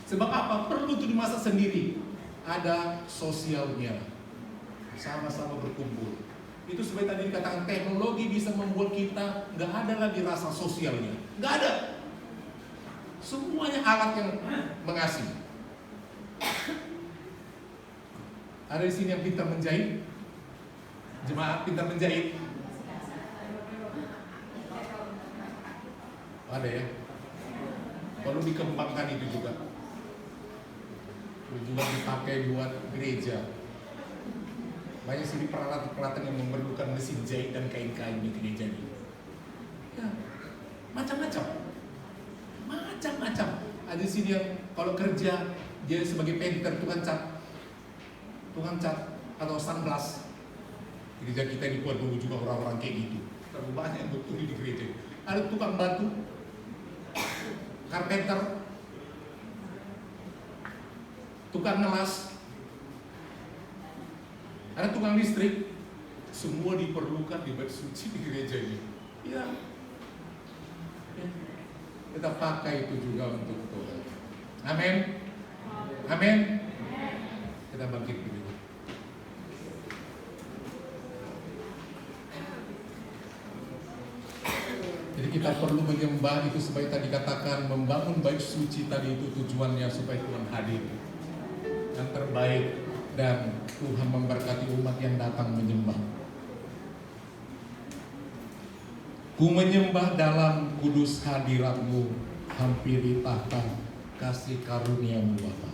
Sebab apa? Perlu itu dimasak sendiri. Ada sosialnya. Sama-sama berkumpul. Itu seperti tadi dikatakan teknologi bisa membuat kita nggak ada lagi rasa sosialnya. Nggak ada. Semuanya alat yang mengasihi. Ada di sini yang pintar menjahit. Jemaat pintar menjahit. Ada ya. Perlu dikembangkan itu juga. Itu juga dipakai buat gereja. Banyak sini peralatan-peralatan yang memerlukan mesin jahit dan kain-kain di gereja ini. Ya, macam-macam. Macam-macam. Ada di sini yang kalau kerja dia sebagai painter, tukang cat atau sunblock. Gereja kita ini buat dulu juga orang-orang kayak gitu. Terlalu banyak yang betul di gereja. Ada tukang batu, carpenter, tukang ngelas, ada tukang listrik. Semua diperlukan di bait suci di gereja ini. Ya. Kita pakai itu juga untuk Tuhan. Amin. Amin. Kita bangkit dulu. Jadi kita perlu menyembah itu supaya tadi katakan membangun bait suci tadi itu tujuannya supaya Tuhan hadir yang terbaik dan Tuhan memberkati umat yang datang menyembah. Ku menyembah dalam kudus hadirat-Mu, hampiri tahta kasih karunia-Mu Bapa.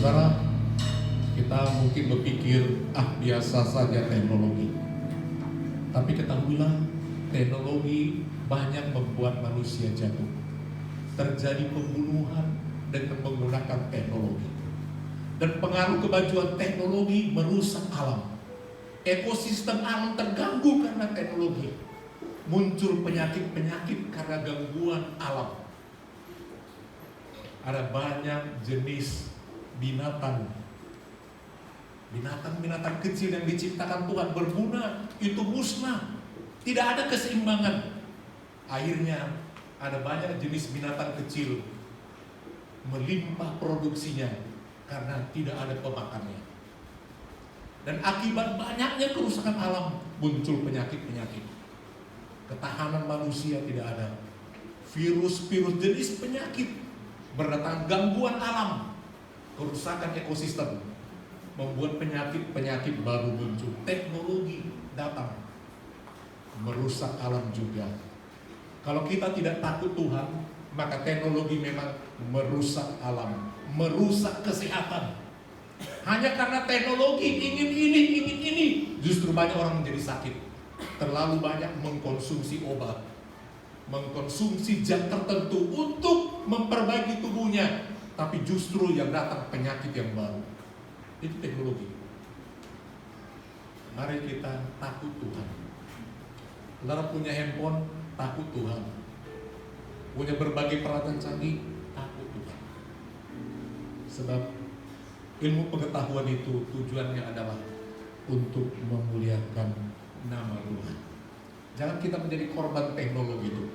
Saudara, kita mungkin berpikir, biasa saja teknologi. Tapi ketahuilah, teknologi banyak membuat manusia jatuh. Terjadi pembunuhan dengan menggunakan teknologi. Dan pengaruh kemajuan teknologi merusak alam. Ekosistem alam terganggu karena teknologi. Muncul penyakit-penyakit karena gangguan alam. Ada banyak jenis binatang kecil yang diciptakan Tuhan berguna, itu musnah. Tidak ada keseimbangan. Akhirnya ada banyak jenis binatang kecil melimpah produksinya karena tidak ada pemakannya. Dan akibat banyaknya kerusakan alam, muncul penyakit-penyakit. Ketahanan manusia tidak ada. Virus-virus jenis penyakit berdatang, gangguan alam, kerusakan ekosistem, membuat penyakit-penyakit baru muncul. Teknologi datang, merusak alam juga. Kalau kita tidak takut Tuhan, maka teknologi memang merusak alam, merusak kesehatan. Hanya karena teknologi ingin ini, justru banyak orang menjadi sakit. Terlalu banyak mengkonsumsi obat, mengkonsumsi zat tertentu untuk memperbaiki tubuhnya, tapi justru yang datang penyakit yang baru. Itu teknologi. Mari kita takut Tuhan. Saudara punya handphone, takut Tuhan. Punya berbagai peralatan canggih, takut Tuhan. Sebab ilmu pengetahuan itu tujuannya adalah untuk memuliakan nama Tuhan. Jangan kita menjadi korban teknologi itu.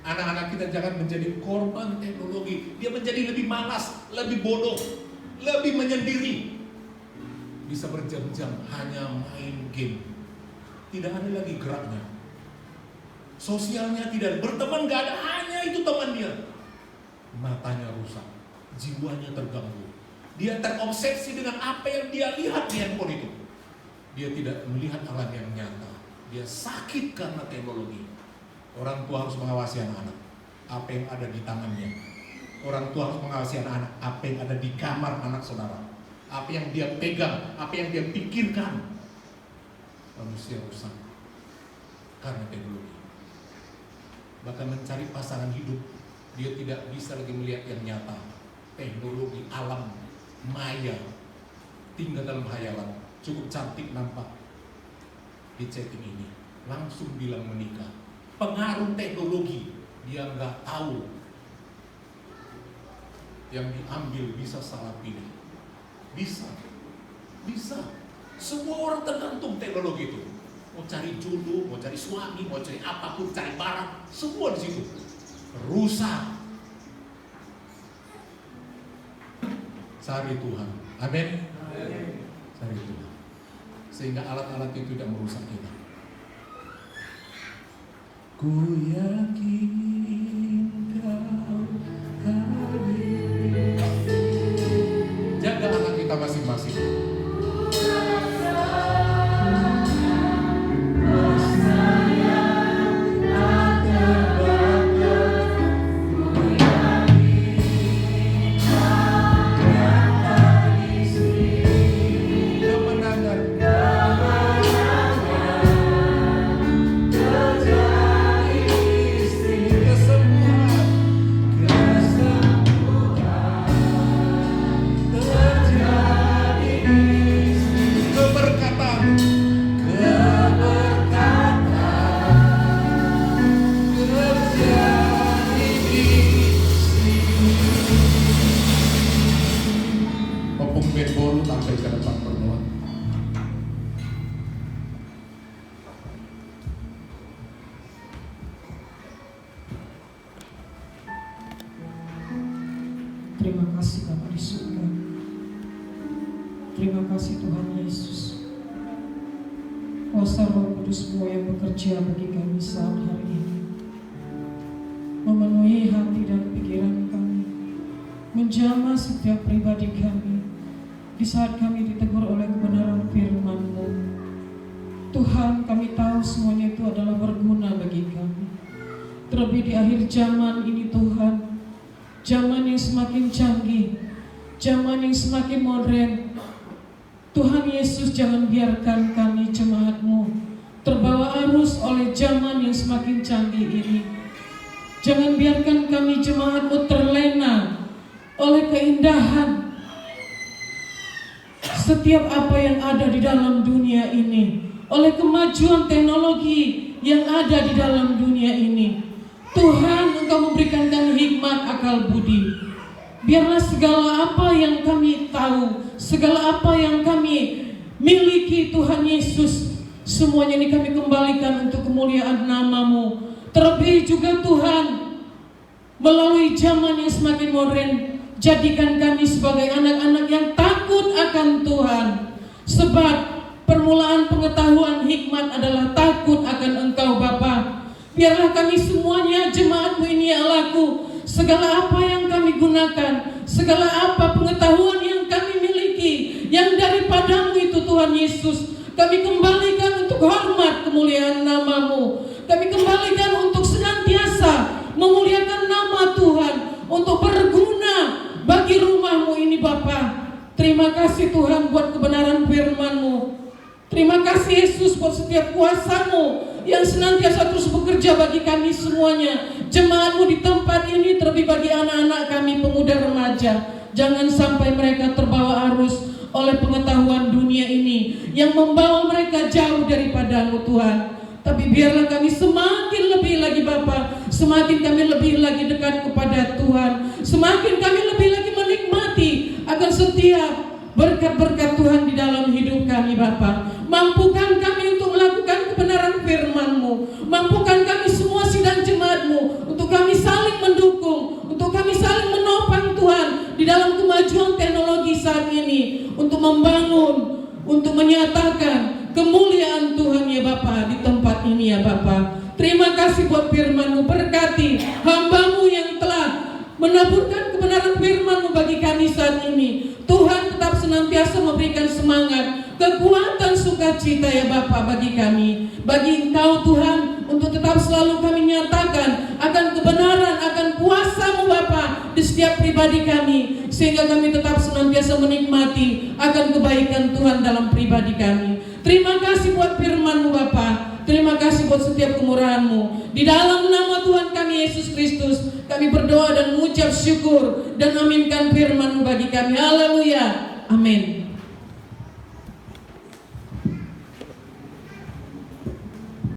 Anak-anak kita jangan menjadi korban teknologi. Dia menjadi lebih malas, lebih bodoh, lebih menyendiri. Bisa berjam-jam hanya main game. Tidak ada lagi geraknya. Sosialnya tidak, berteman gak ada, hanya itu teman dia. Matanya rusak, jiwanya terganggu. Dia terobsesi dengan apa yang dia lihat di handphone itu. Dia tidak melihat alam yang nyata. Dia sakit karena teknologi. Orang tua harus mengawasi anak-anak, apa yang ada di tangannya. Orang tua harus mengawasi anak-anak, apa yang ada di kamar anak saudara. Apa yang dia pegang, apa yang dia pikirkan. Manusia rusak karena teknologi. Bahkan mencari pasangan hidup, dia tidak bisa lagi melihat yang nyata. Teknologi, alam, maya, tinggal dalam hayalan. Cukup cantik nampak di chatting ini, langsung bilang menikah. Pengaruh teknologi, dia nggak tahu. Yang diambil bisa salah pilih. Bisa. Semua orang tergantung teknologi itu. Mau cari jodoh, mau cari suami, mau cari apapun, cari barang, semua di situ. Rusak. Cari Tuhan. Amin. Cari Tuhan. Sehingga alat-alat itu tidak merusak kita. Ku yakin kau hadir. Jaga anak kita masing-masing. Terima kasih Bapa di surga. Terima kasih Tuhan Yesus. Kuasa Roh Kudus-Mu yang bekerja bagi kami saat hari ini, memenuhi hati dan pikiran kami, menjamah setiap pribadi kami di saat kami ditegur oleh kebenaran firman-Mu. Tuhan, kami tahu semuanya itu adalah berguna bagi kami. Terlebih di akhir zaman ini Tuhan, zaman yang semakin canggih, zaman yang semakin modern. Tuhan Yesus, jangan biarkan kami jemaat-Mu terbawa arus oleh zaman yang semakin canggih ini. Jangan biarkan kami jemaat-Mu terlena oleh keindahan setiap apa yang ada di dalam dunia ini, oleh kemajuan teknologi yang ada di dalam dunia ini. Tuhan, Engkau memberikan kami hikmat akal budi. Biarlah segala apa yang kami tahu, segala apa yang kami miliki Tuhan Yesus, semuanya ini kami kembalikan untuk kemuliaan nama-Mu. Terlebih juga Tuhan, melalui zaman yang semakin modern, jadikan kami sebagai anak-anak yang takut akan Tuhan. Sebab permulaan pengetahuan hikmat adalah takut akan Engkau Bapa. Biarlah kami semuanya jemaat-Mu ini ya Allahku, segala apa yang kami gunakan, segala apa pengetahuan yang kami miliki, yang daripada-Mu itu Tuhan Yesus, kami kembalikan untuk hormat kemuliaan nama-Mu. Kami kembalikan untuk senantiasa memuliakan nama Tuhan, untuk berguna bagi rumah-Mu ini Bapa. Terima kasih Tuhan buat kebenaran firman-Mu. Terima kasih Yesus buat setiap kuasa-Mu yang senantiasa terus bekerja bagi kami semuanya, jemaat-Mu di tempat ini, terlebih bagi anak-anak kami pemuda remaja. Jangan sampai mereka terbawa arus oleh pengetahuan dunia ini yang membawa mereka jauh daripada-Mu Tuhan. Tapi biarlah kami semakin lebih lagi Bapa, semakin kami lebih lagi dekat kepada Tuhan, semakin kami lebih lagi menikmati akan setiap berkat-berkat Tuhan di dalam hidup kami Bapa. Mampukan kami untuk melakukan kebenaran firman-Mu. Mampukan kami semua sidang jemaat-Mu untuk kami saling mendukung, untuk kami saling menopang Tuhan di dalam kemajuan teknologi saat ini, untuk membangun, untuk menyatakan kemuliaan Tuhan ya Bapa di tempat ini ya Bapa. Terima kasih buat firman-Mu, berkati hamba-Mu yang telah menaburkan kebenaran firman-Mu bagi kami saat ini. Tuhan tetap senantiasa memberikan semangat, kekuatan, sukacita ya Bapa bagi kami, bagi Engkau Tuhan, untuk tetap selalu kami nyatakan akan kebenaran, akan kuasa-Mu Bapa di setiap pribadi kami, sehingga kami tetap senantiasa menikmati akan kebaikan Tuhan dalam pribadi kami. Terima kasih buat firman-Mu Bapa. Terima kasih buat setiap kemurahan-Mu. Di dalam nama Tuhan kami Yesus Kristus, kami berdoa dan mengucap syukur dan aminkan firman-Mu bagi kami. Haleluya. Amin.